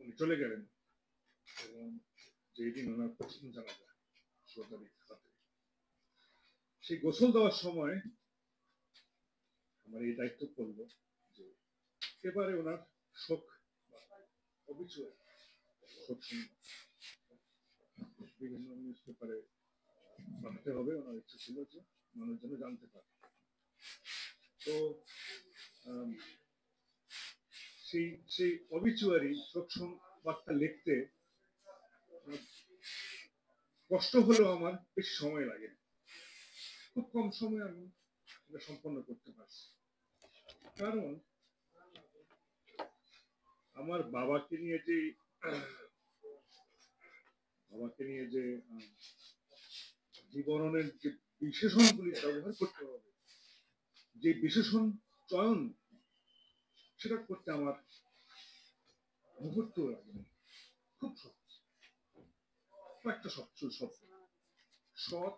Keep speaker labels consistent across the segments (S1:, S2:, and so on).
S1: উনি চলে গেলেন এবং যেই দিন ওনার প্রথম জানাজা 16 তারিখ রাতে, সেই গোসল দেওয়ার সময় আমার এই দায়িত্ব পড়লো যে এবারে ওনার শোক অবিচুয়ারি শোক সংবাদ বিভিন্ন নিউজ পেপারে পাঠাতে হবে, ওনার ইচ্ছা ছিল যে মানুষ যেন জানতে পারে। তো সেই সেই অবিচুয়ারি শোক সংবাদটা লিখতে কষ্ট হলেও আমার বেশি সময় লাগে, খুব কম সময় আমি এটা সম্পন্ন করতে পারছি। কারণ আমার বাবাকে নিয়ে যে বিবরণের যে বিশেষণগুলি ব্যবহার করতে হবে, যে বিশেষণ চয়ন সেটা করতে আমার মুহূর্ত লাগে, খুব সহজ। কয়েকটা শব্দ: সৎ,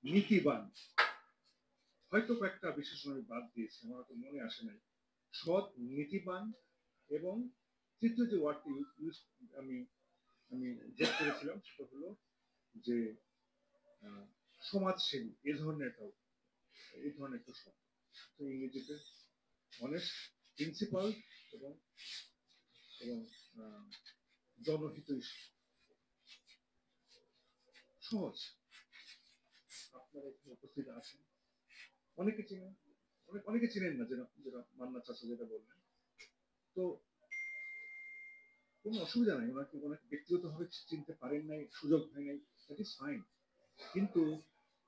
S1: নীতিবান, হয়তো কয়েকটা বিশেষণ আমি বাদ দিয়েছি, আমার হয়তো মনে আসে নাই। সৎ, নীতিবান এবং তৃতীয় যে ওয়ার্ডটি আমি আমি যোগ করেছিলাম সেটা হলো যে সমাজসেবী, এই ধরনের একটা শব্দ। তো ইংরেজিতে অনেস্ট, প্রিন্সিপাল এবং এবং জনহিতৈষী। সহজ। আপনারা এখানে উপস্থিত আছেন, অনেকে চিনেন, অনেকে চিনেন না, যেটা মান্না চাচা যেটা বললেন। তো কোনো অসুবিধা নাই, ওনাকে ব্যক্তিগতভাবে চিনতে পারেন নাই, সুযোগ হয় নাই, দ্যাট ইজ ফাইন। কিন্তু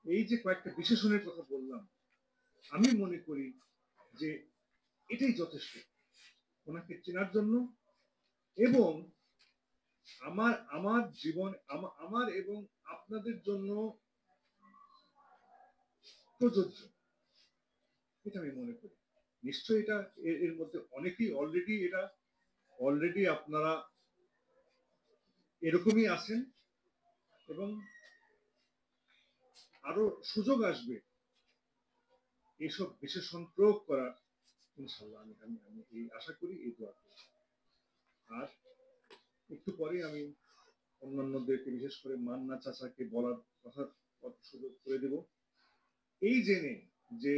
S1: এই যে কয়েকটা বিশেষণের কথা বললাম, আমি মনে করি যে এটাই যথেষ্ট ওনাকে চেনার জন্য এবং আমার জীবন, আমার এবং আপনাদের জন্য প্রযোজ্য, এটা আমি মনে করি। নিশ্চয়ই এটা এর মধ্যে অনেকেই অলরেডি আপনারা এরকমই আছেন এবং আরো সুযোগ আসবে এইসব বিশেষণ প্রয়োগ করার, ইনশাল্লাহ। আমি এই আশা করি, এই দোয়া করি। আর একটু পরে আমি অন্যান্যদেরকে, বিশেষ করে মান্না চাচাকে বলার কথা সুযোগ করে দেব, এই জেনে যে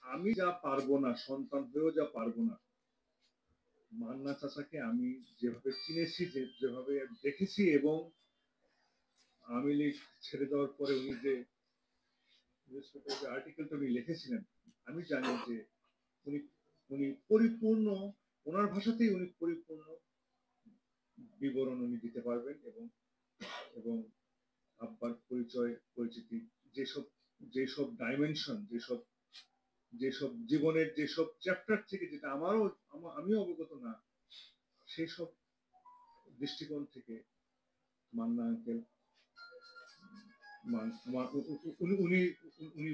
S1: আমি যা পারবো না, সন্তান হয়েও যা পারবো না, মান্না চাচাকে আমি যেভাবে চিনেছি, যেভাবে দেখেছি, এবং আওয়ামী লীগ ছেড়ে দেওয়ার পরে উনি যে আর্টিকেলটা উনি লিখেছিলেন, আমি জানি যে উনি পরিপূর্ণ, ওনার ভাষাতেই উনি পরিপূর্ণ বিবরণ উনি দিতে পারবেন এবং আব্বার পরিচয়, পরিচিতি, যেসব ডাইমেনশন, যেসব জীবনের যেসব চ্যাপ্টার থেকে যেটা আমিও অবগত না, সেই সব দৃষ্টিকোণ থেকে মান্না আঙ্কেল উনি